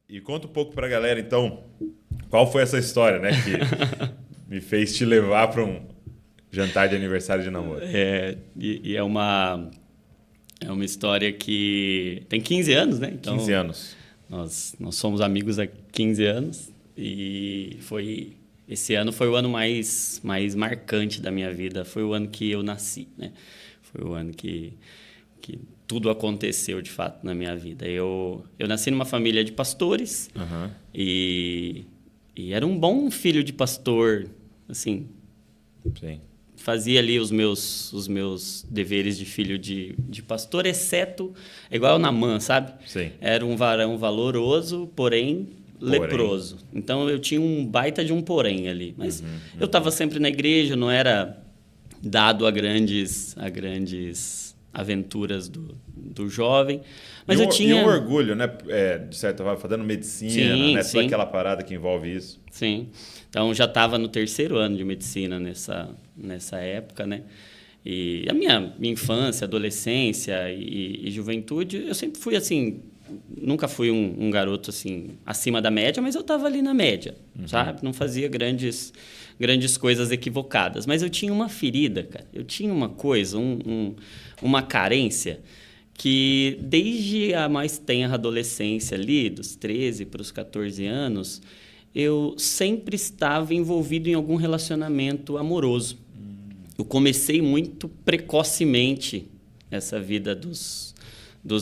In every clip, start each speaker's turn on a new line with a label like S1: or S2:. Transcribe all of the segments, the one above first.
S1: E conta um pouco pra galera, então, qual foi essa história, né, que me fez te levar para um jantar de aniversário de namoro?
S2: É uma história que tem 15 anos, né? Então,
S1: 15 anos.
S2: nós somos amigos há 15 anos e esse ano foi o ano mais marcante da minha vida. Foi o ano que eu nasci, né? Foi o ano que tudo aconteceu, de fato, na minha vida. Eu nasci numa família de pastores e era um bom filho de pastor, assim.
S1: Sim.
S2: Fazia ali os meus deveres de filho de pastor, exceto, igual o Naamã, sabe?
S1: Sim.
S2: Era um varão valoroso, porém leproso. Então, eu tinha um baita de um porém ali. Mas eu estava sempre na igreja, não era dado a grandes aventuras do jovem. Mas eu tinha...
S1: E um orgulho, né? De certa forma, fazendo medicina,
S2: Sim,
S1: né?
S2: sim.
S1: Toda aquela parada que envolve isso.
S2: Sim. Então, já estava no 3º ano de medicina nessa época, né? E a minha infância, adolescência e juventude, eu sempre fui assim... Nunca fui um garoto assim acima da média, mas eu estava ali na média, sabe? Não fazia grandes coisas equivocadas. Mas eu tinha uma ferida, cara. Eu tinha uma coisa, uma carência que desde a mais tenra adolescência ali, dos 13 para os 14 anos, eu sempre estava envolvido em algum relacionamento amoroso. Eu comecei muito precocemente essa vida dos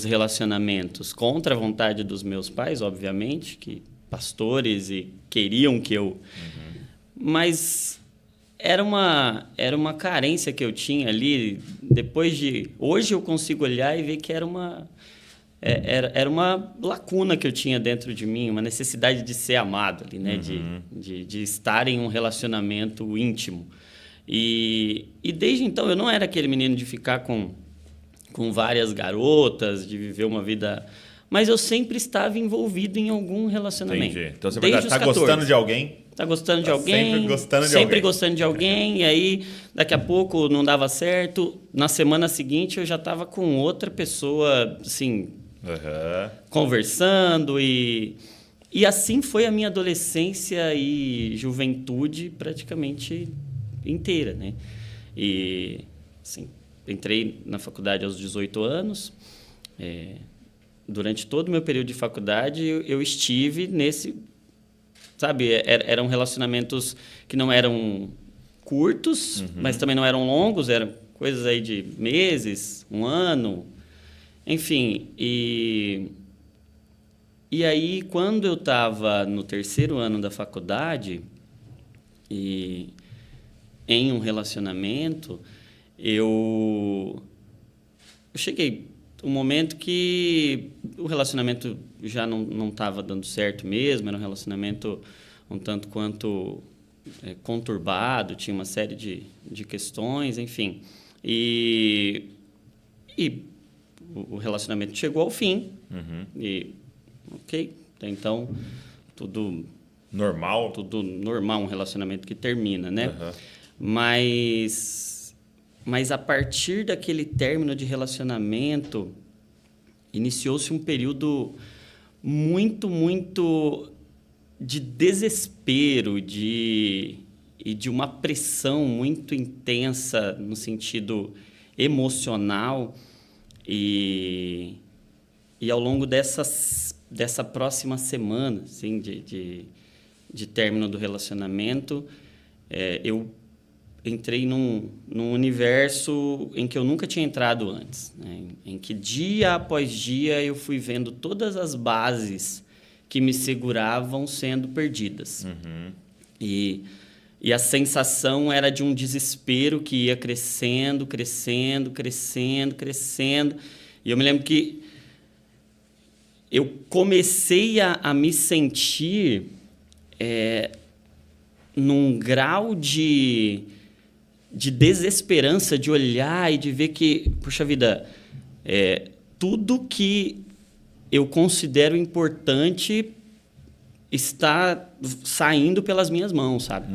S2: relacionamentos, contra a vontade dos meus pais, obviamente, que pastores e queriam que eu... Mas era uma carência que eu tinha ali, hoje eu consigo olhar e ver que era uma lacuna que eu tinha dentro de mim, uma necessidade de ser amado ali, né? De estar em um relacionamento íntimo. E desde então eu não era aquele menino de ficar com várias garotas, de viver uma vida... Mas eu sempre estava envolvido em algum relacionamento.
S1: Entendi. Então você vai estar gostando de alguém...
S2: Tá gostando de alguém,
S1: sempre
S2: gostando de alguém, e aí daqui a pouco não dava certo. Na semana seguinte eu já estava com outra pessoa, assim, conversando e assim foi a minha adolescência e juventude praticamente inteira, né? E, assim, entrei na faculdade aos 18 anos. Durante todo o meu período de faculdade, eu estive nesse... Sabe, eram relacionamentos que não eram curtos, mas também não eram longos, eram coisas aí de meses, um ano, enfim. E aí, quando eu estava no 3º ano da faculdade, e em um relacionamento, eu cheguei um momento que o relacionamento já não estava dando certo mesmo, era um relacionamento um tanto quanto conturbado, tinha uma série de questões, enfim. E o relacionamento chegou ao fim. E, ok, até então, tudo normal, um relacionamento que termina, né? Mas a partir daquele término de relacionamento, iniciou-se um período muito, muito de desespero e de uma pressão muito intensa no sentido emocional. E ao longo dessa próxima semana, assim, de término do relacionamento, eu entrei num universo em que eu nunca tinha entrado antes, né? Em que dia após dia eu fui vendo todas as bases que me seguravam sendo perdidas. E a sensação era de um desespero que ia crescendo, crescendo, crescendo, crescendo. E eu me lembro que eu comecei a me sentir num grau de desesperança, de olhar e de ver que, puxa vida, tudo que eu considero importante está saindo pelas minhas mãos, sabe?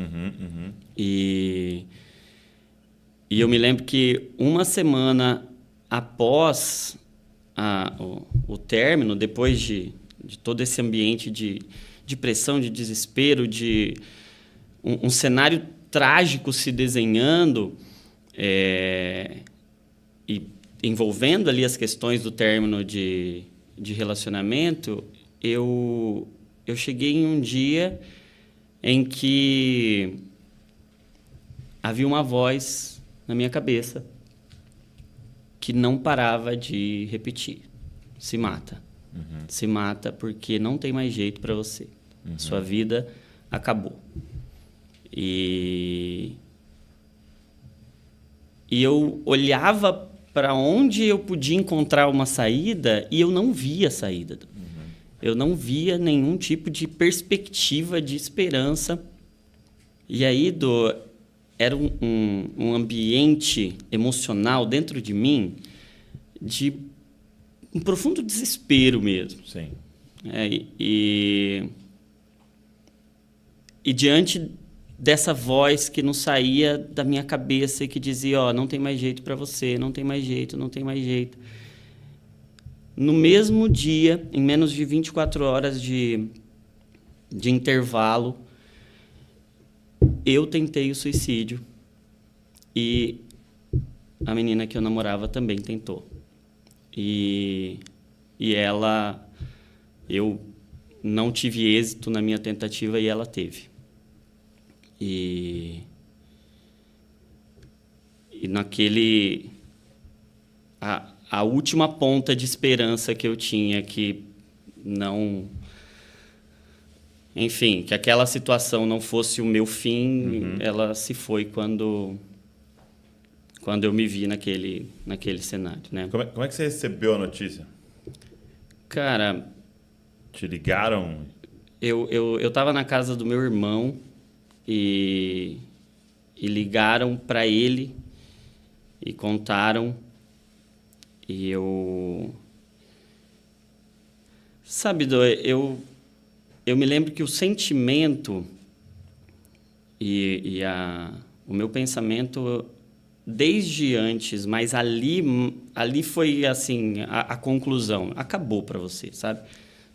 S2: E eu me lembro que uma semana após o término, depois de de todo esse ambiente de pressão, de desespero, de um cenário trágico se desenhando, e envolvendo ali as questões do término de relacionamento, eu cheguei em um dia em que havia uma voz na minha cabeça que não parava de repetir: se mata. Se mata porque não tem mais jeito para você. Sua vida acabou. E eu olhava para onde eu podia encontrar uma saída e eu não via saída. Eu não via nenhum tipo de perspectiva de esperança. E aí, era um ambiente emocional dentro de mim de um profundo desespero mesmo.
S1: Sim.
S2: E diante dessa voz que não saía da minha cabeça e que dizia: não tem mais jeito para você, não tem mais jeito, não tem mais jeito. No mesmo dia, em menos de 24 horas de intervalo, eu tentei o suicídio e a menina que eu namorava também tentou. E eu não tive êxito na minha tentativa e ela teve. E naquele... A última ponta de esperança que eu tinha, que não... Enfim, que aquela situação não fosse o meu fim, ela se foi quando eu me vi naquele cenário, né?
S1: Como é que você recebeu a notícia?
S2: Cara...
S1: Te ligaram?
S2: Eu estava na casa do meu irmão e ligaram para ele e contaram. E eu... Sabe, eu me lembro que o sentimento o meu pensamento desde antes, mas ali foi assim a conclusão. Acabou para você, sabe?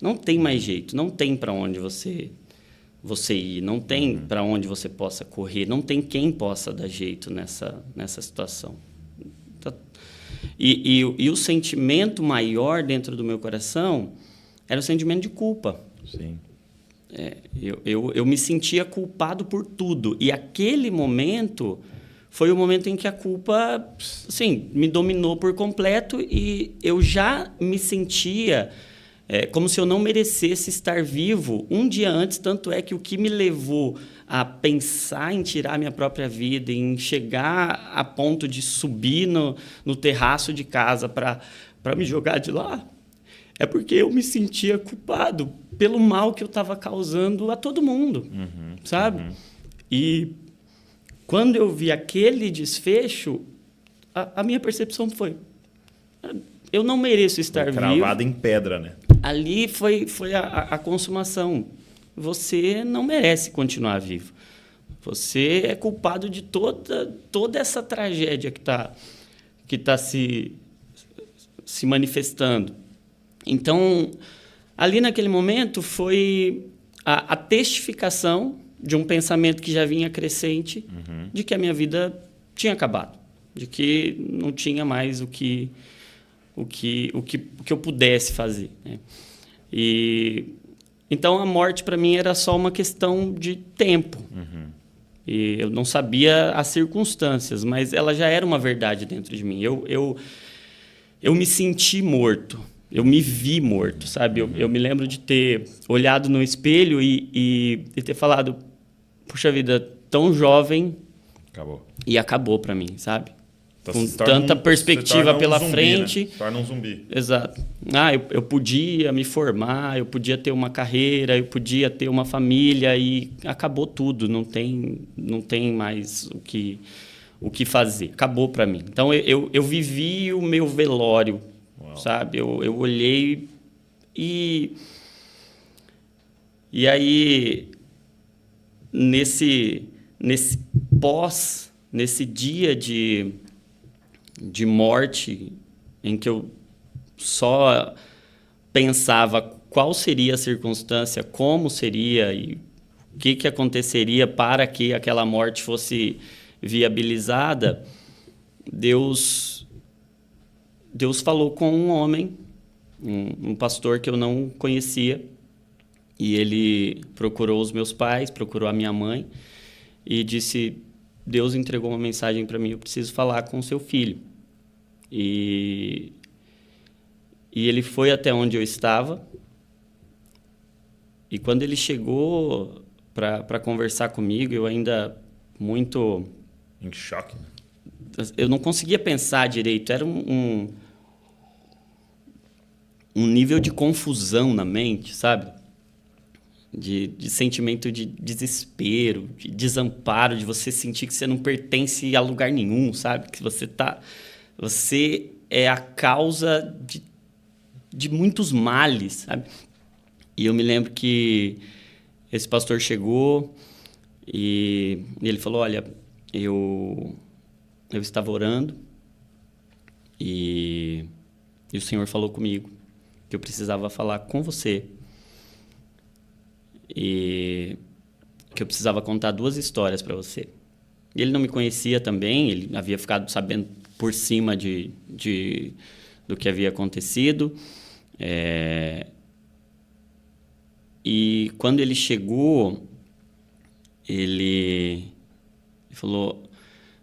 S2: Não tem mais jeito, não tem para onde você ir, não tem para onde você possa correr, não tem quem possa dar jeito nessa situação. E o sentimento maior dentro do meu coração era o sentimento de culpa.
S1: Sim.
S2: Eu me sentia culpado por tudo. E aquele momento foi o momento em que a culpa, assim, me dominou por completo e eu já me sentia como se eu não merecesse estar vivo um dia antes. Tanto é que o que me levou a pensar em tirar minha própria vida, em chegar a ponto de subir no terraço de casa para me jogar de lá, é porque eu me sentia culpado pelo mal que eu estava causando a todo mundo, sabe? E quando eu vi aquele desfecho, a minha percepção foi: eu não mereço estar vivo.
S1: Cravado em pedra, né?
S2: Ali foi a consumação. Você não merece continuar vivo. Você é culpado de toda essa tragédia que tá se manifestando. Então, ali naquele momento foi a testificação de um pensamento que já vinha crescente, de que a minha vida tinha acabado, de que não tinha mais o que eu pudesse fazer, né? Então, a morte, para mim, era só uma questão de tempo. E eu não sabia as circunstâncias, mas ela já era uma verdade dentro de mim. Eu me senti morto. Eu me vi morto, sabe? Eu me lembro de ter olhado no espelho e ter falado: puxa vida, tão jovem...
S1: Acabou.
S2: E acabou para mim, sabe?
S1: Então,
S2: com tanta perspectiva pela
S1: zumbi,
S2: frente.
S1: Né? Torna um zumbi.
S2: Exato. Eu podia me formar, eu podia ter uma carreira, eu podia ter uma família e acabou tudo. Não tem mais o que fazer. Acabou para mim. Então, eu vivi o meu velório, sabe? Eu olhei e aí, nesse dia de morte, em que eu só pensava qual seria a circunstância, como seria e o que aconteceria para que aquela morte fosse viabilizada, Deus falou com um homem, um pastor que eu não conhecia, e ele procurou os meus pais, procurou a minha mãe e disse: Deus entregou uma mensagem para mim, eu preciso falar com o seu filho. E ele foi até onde eu estava, e quando ele chegou para conversar comigo, eu ainda muito...
S1: Em choque, né?
S2: Eu não conseguia pensar direito, era um nível de confusão na mente, sabe? De sentimento de desespero, de desamparo, de você sentir que você não pertence a lugar nenhum, sabe? Que você é a causa de muitos males, sabe? E eu me lembro que esse pastor chegou e ele falou: olha, eu estava orando e o Senhor falou comigo que eu precisava falar com você e que eu precisava contar 2 histórias para você. E ele não me conhecia também, ele havia ficado sabendo por cima do que havia acontecido. E quando ele chegou, ele falou: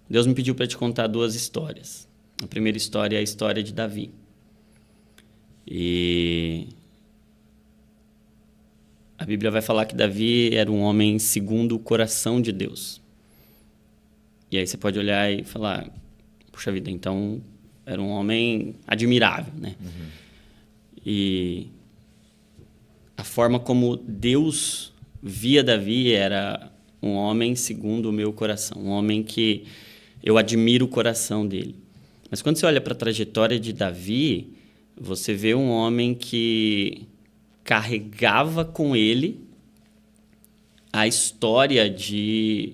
S2: Deus me pediu para te contar 2 histórias. A primeira história é a história de Davi. E a Bíblia vai falar que Davi era um homem segundo o coração de Deus. E aí você pode olhar e falar: puxa vida, então era um homem admirável, né? Uhum. E a forma como Deus via Davi era um homem segundo o meu coração, um homem que eu admiro o coração dele. Mas quando você olha para a trajetória de Davi, você vê um homem que carregava com ele a história de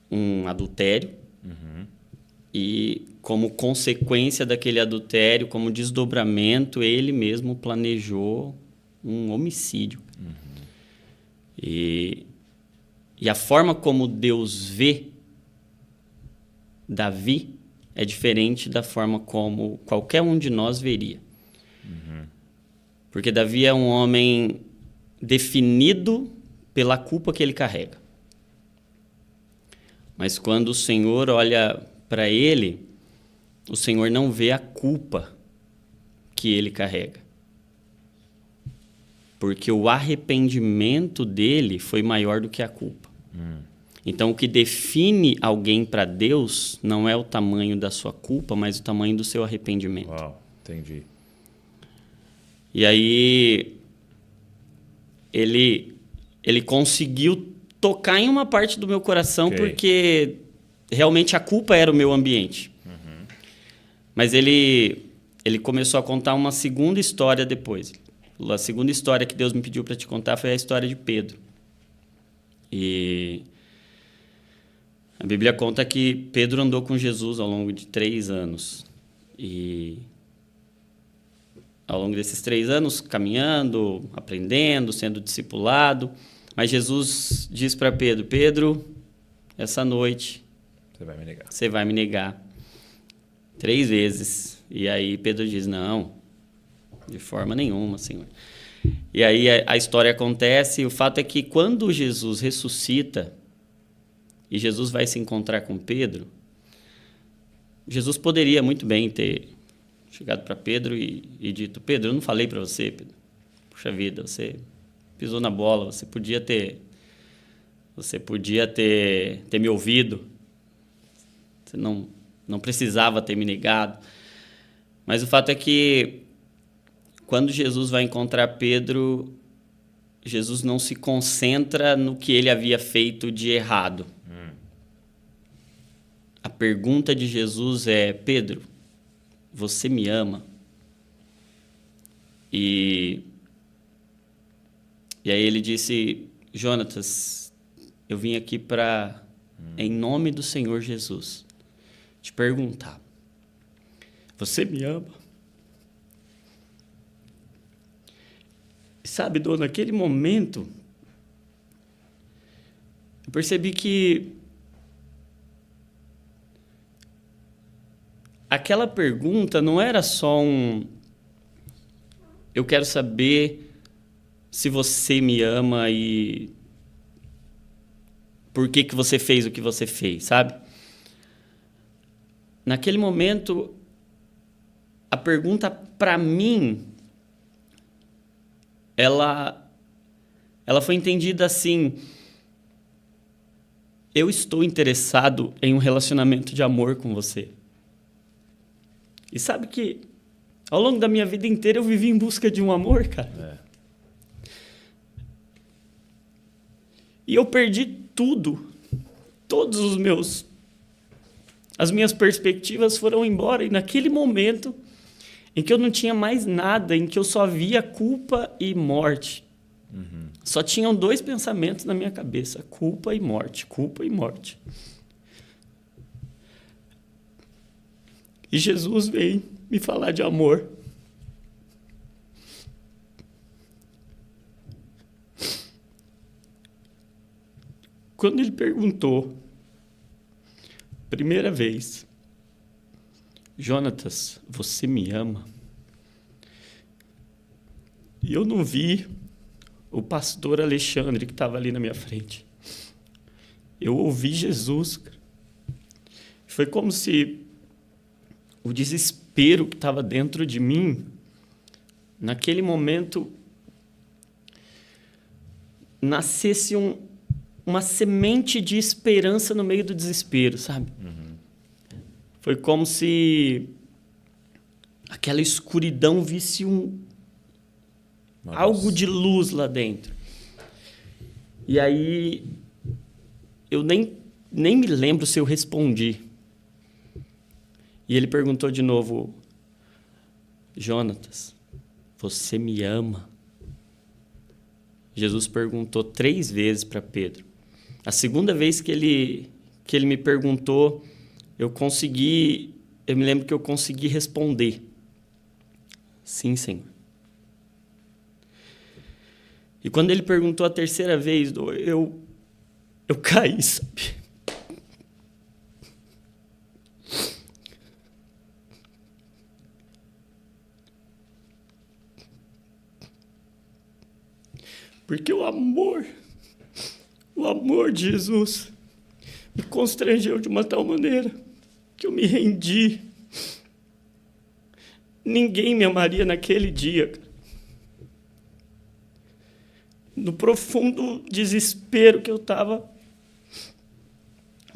S2: um adultério. Uhum. E como consequência daquele adultério, como desdobramento, ele mesmo planejou um homicídio. Uhum. E a forma como Deus vê Davi é diferente da forma como qualquer um de nós veria. Uhum. Porque Davi é um homem definido pela culpa que ele carrega. Mas quando o Senhor olha para ele, o Senhor não vê a culpa que ele carrega. Porque o arrependimento dele foi maior do que a culpa. Então, o que define alguém para Deus não é o tamanho da sua culpa, mas o tamanho do seu arrependimento.
S1: Uau, entendi.
S2: E aí, ele conseguiu tocar em uma parte do meu coração, okay, porque realmente a culpa era o meu ambiente. Uhum. Mas ele começou a contar uma segunda história depois. A segunda história que Deus me pediu para te contar foi a história de Pedro. E a Bíblia conta que Pedro andou com Jesus ao longo de 3 anos. E ao longo desses 3 anos, caminhando, aprendendo, sendo discipulado. Mas Jesus diz para Pedro: Pedro, essa noite você vai me negar 3 vezes. E aí Pedro diz: não, de forma nenhuma, Senhor. E aí a história acontece, e o fato é que quando Jesus ressuscita e Jesus vai se encontrar com Pedro, Jesus poderia muito bem ter chegado para Pedro e dito: Pedro, eu não falei para você, Pedro. Puxa vida, você pisou na bola, você podia ter me ouvido, você não precisava ter me negado. Mas o fato é que quando Jesus vai encontrar Pedro, Jesus não se concentra no que ele havia feito de errado. A pergunta de Jesus é: Pedro, você me ama? E aí ele disse: Jonatas, eu vim aqui para, em nome do Senhor Jesus, te perguntar: você me ama? Sabe, Dô, naquele momento, eu percebi que aquela pergunta não era só eu quero saber se você me ama e por que você fez o que você fez, sabe? Naquele momento, a pergunta para mim, ela foi entendida assim: eu estou interessado em um relacionamento de amor com você. E sabe que ao longo da minha vida inteira eu vivi em busca de um amor, cara. E eu perdi tudo. As minhas perspectivas foram embora. E naquele momento em que eu não tinha mais nada, em que eu só via culpa e morte, só tinham 2 pensamentos na minha cabeça: culpa e morte, culpa e morte. E Jesus veio me falar de amor. Quando ele perguntou, primeira vez, Jonatas, você me ama? E eu não vi o pastor Alexandre que estava ali na minha frente. Eu ouvi Jesus. Foi como se o desespero que estava dentro de mim, naquele momento, nascesse uma semente de esperança no meio do desespero, sabe? Foi como se aquela escuridão visse algo de luz lá dentro. E aí, eu nem me lembro se eu respondi. E ele perguntou de novo: Jonatas, você me ama? Jesus perguntou 3 vezes para Pedro. A segunda vez que ele me perguntou, eu me lembro que eu consegui responder: sim, Senhor. E quando ele perguntou a 3ª vez, eu caí, sabe? Porque o amor de Jesus me constrangeu de uma tal maneira que eu me rendi. Ninguém me amaria naquele dia. No profundo desespero que eu estava,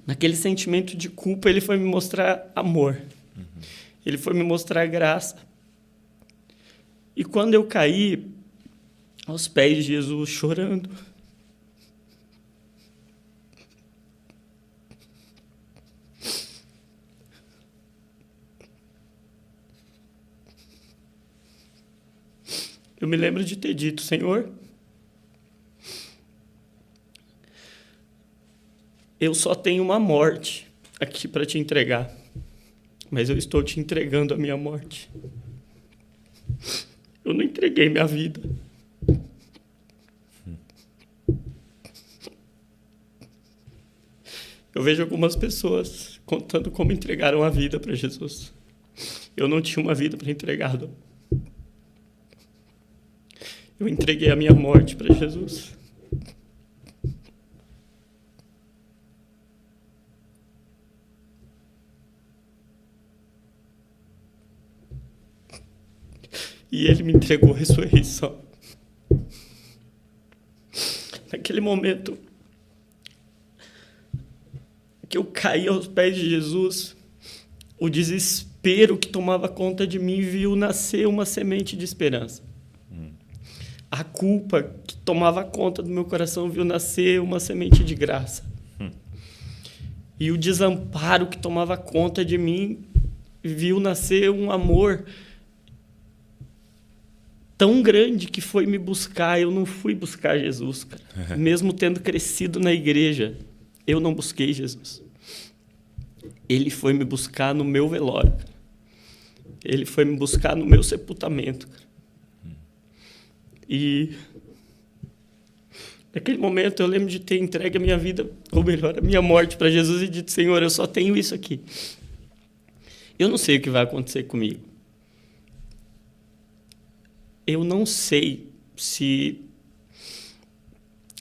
S2: naquele sentimento de culpa, ele foi me mostrar amor. Ele foi me mostrar graça. E quando eu caí aos pés de Jesus, chorando, eu me lembro de ter dito: Senhor, eu só tenho uma morte aqui para te entregar, mas eu estou te entregando a minha morte. Eu não entreguei minha vida. Eu vejo algumas pessoas contando como entregaram a vida para Jesus. Eu não tinha uma vida para entregar. Eu entreguei a minha morte para Jesus. E ele me entregou a ressurreição. Naquele momento que eu caí aos pés de Jesus, o desespero que tomava conta de mim viu nascer uma semente de esperança. A culpa que tomava conta do meu coração viu nascer uma semente de graça. E o desamparo que tomava conta de mim viu nascer um amor tão grande que foi me buscar. Eu não fui buscar Jesus, cara. Mesmo tendo crescido na igreja, eu não busquei Jesus. Ele foi me buscar no meu velório, cara. Ele foi me buscar no meu sepultamento, cara. E Naquele momento eu lembro de ter entregue a minha vida, ou melhor, a minha morte para Jesus e dito: Senhor, eu só tenho isso aqui. Eu não sei o que vai acontecer comigo. Eu não sei se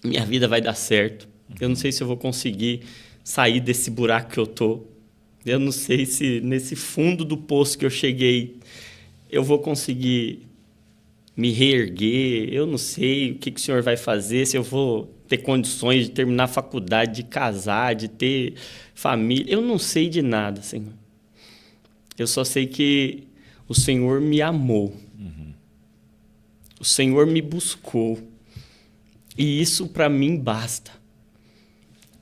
S2: minha vida vai dar certo. Eu não sei se eu vou conseguir sair desse buraco que eu tô. Eu não sei se nesse fundo do poço que eu cheguei eu vou conseguir me reerguer. Eu não sei o que o Senhor vai fazer, se eu vou ter condições de terminar a faculdade, de casar, de ter família. Eu não sei de nada, Senhor. Eu só sei que o Senhor me amou. O Senhor me buscou. E isso para mim basta.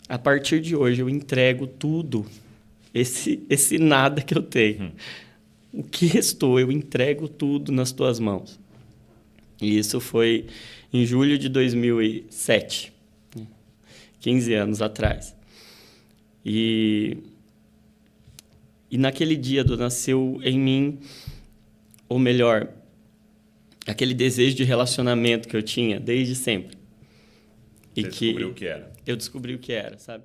S2: A partir de hoje eu entrego tudo, esse nada que eu tenho. O que restou, eu entrego tudo nas tuas mãos. E isso foi em julho de 2007, 15 anos atrás. E naquele dia nasceu em mim, ou melhor, aquele desejo de relacionamento que eu tinha desde sempre.
S1: Você descobriu o que era.
S2: Eu descobri o que era, sabe?